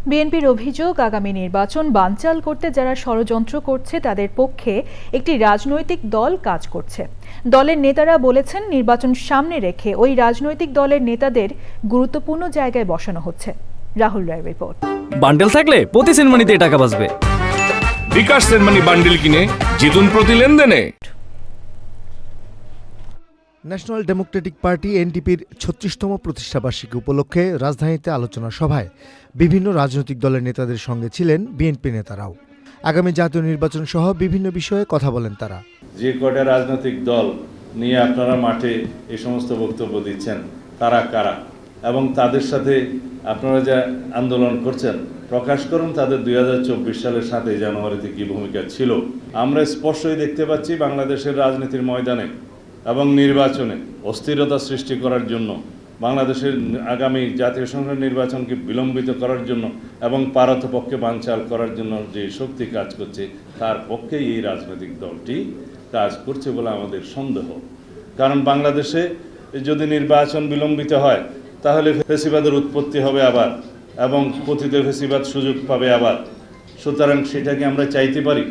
বিএনপির অভিযোগ, আগামী নির্বাচন বানচাল করতে যারা ষড়যন্ত্র করছে তাদের পক্ষে একটি রাজনৈতিক দল কাজ করছে। দলের নেতারা বলেছেন, নির্বাচন সামনে রেখে ওই রাজনৈতিক দলের নেতাদের গুরুত্বপূর্ণ জায়গায় বসানো হচ্ছে। রাহুল রায়ের রিপোর্ট। বান্ডেল থাকলে প্রতি সেনমানিতে টাকা বাঁচবে। বিকাশ সেনমানি বান্ডেল কিনে জিতুন প্রতি লেনদেনে। ন্যাশনাল ডেমোক্রেটিক পার্টি এনডিপির ৩৬তম প্রতিষ্ঠাবার্ষিকী উপলক্ষে রাজধানীতে আলোচনা সভায় বিভিন্ন রাজনৈতিক দলের নেতাদের সঙ্গে ছিলেন বিএনপি নেতারাও। আগামী জাতীয় নির্বাচন সহ বিভিন্ন বিষয়ে কথা বলেন তারা। যে কয়টা রাজনৈতিক দল নিয়ে আপনারা মাঠে এই সমস্ত বক্তব্য দিচ্ছেন তারা কারা, এবং তাদের সাথে আপনারা যা আন্দোলন করছেন প্রকাশ করুন তাদের ২০২৪ সালের ৭ই জানুয়ারিতে কি ভূমিকা ছিল। আমরা স্পষ্টই দেখতে পাচ্ছি বাংলাদেশের রাজনীতির ময়দানে এবং নির্বাচনে অস্থিরতা সৃষ্টি করার জন্য, বাংলাদেশের আগামী জাতীয় সংসদ নির্বাচনকে বিলম্বিত করার জন্য এবং পারতপক্ষে বানচাল করার জন্য যে শক্তি কাজ করছে তার পক্ষেই এই রাজনৈতিক দলটি কাজ করছে বলে আমাদের সন্দেহ। কারণ বাংলাদেশে যদি নির্বাচন বিলম্বিত হয় তাহলে ফ্যাসিবাদের উৎপত্তি হবে আবার, এবং পতিত ফ্যাসিবাদ সুযোগ পাবে আবার। সুতরাং সেটাকে আমরা চাইতে পারি?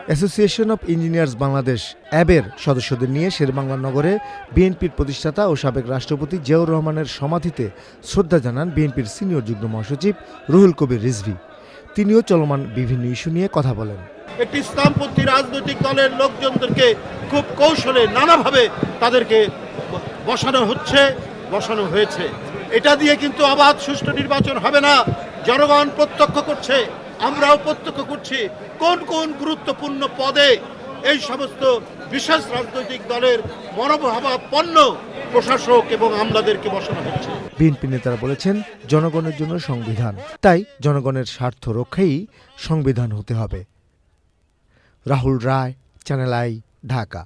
অ্যাসোসিয়েশন অব ইঞ্জিনিয়ার্স বাংলাদেশ অ্যাবের সদস্যদের নিয়ে শেরেবাংলা নগরে বিএনপির প্রতিষ্ঠাতা ও সাবেক রাষ্ট্রপতি জিয়াউর রহমানের সমাধিতে শ্রদ্ধা জানান বিএনপির সিনিয়র যুগ্ম মহাসচিব রুহুল কবির রিজভী। তিনিও চলমান বিভিন্ন ইস্যু নিয়ে কথা বলেন। একটি ইসলামপন্থী রাজনৈতিক দলের লোকজনদেরকে খুব কৌশলে নানাভাবে তাদেরকে বসানো হয়েছে। এটা দিয়ে কিন্তু অবাধ সুষ্ঠু নির্বাচন হবে না। জনগণ প্রত্যক্ষ করছে, আমরাও প্রত্যক্ষ করছি কোন কোন গুরুত্বপূর্ণ পদে এই সমস্ত বিশেষ রাজনৈতিক দলের মনোভাবাপন্ন প্রশাসক এবং আমলাদেরকে বসানো হচ্ছে। বিএনপি নেতারা বলেছেন, জনগণের জন্য সংবিধান, তাই জনগণের স্বার্থ রক্ষাই সংবিধান হতে হবে। রাহুল রায়, চ্যানেল আই, ঢাকা।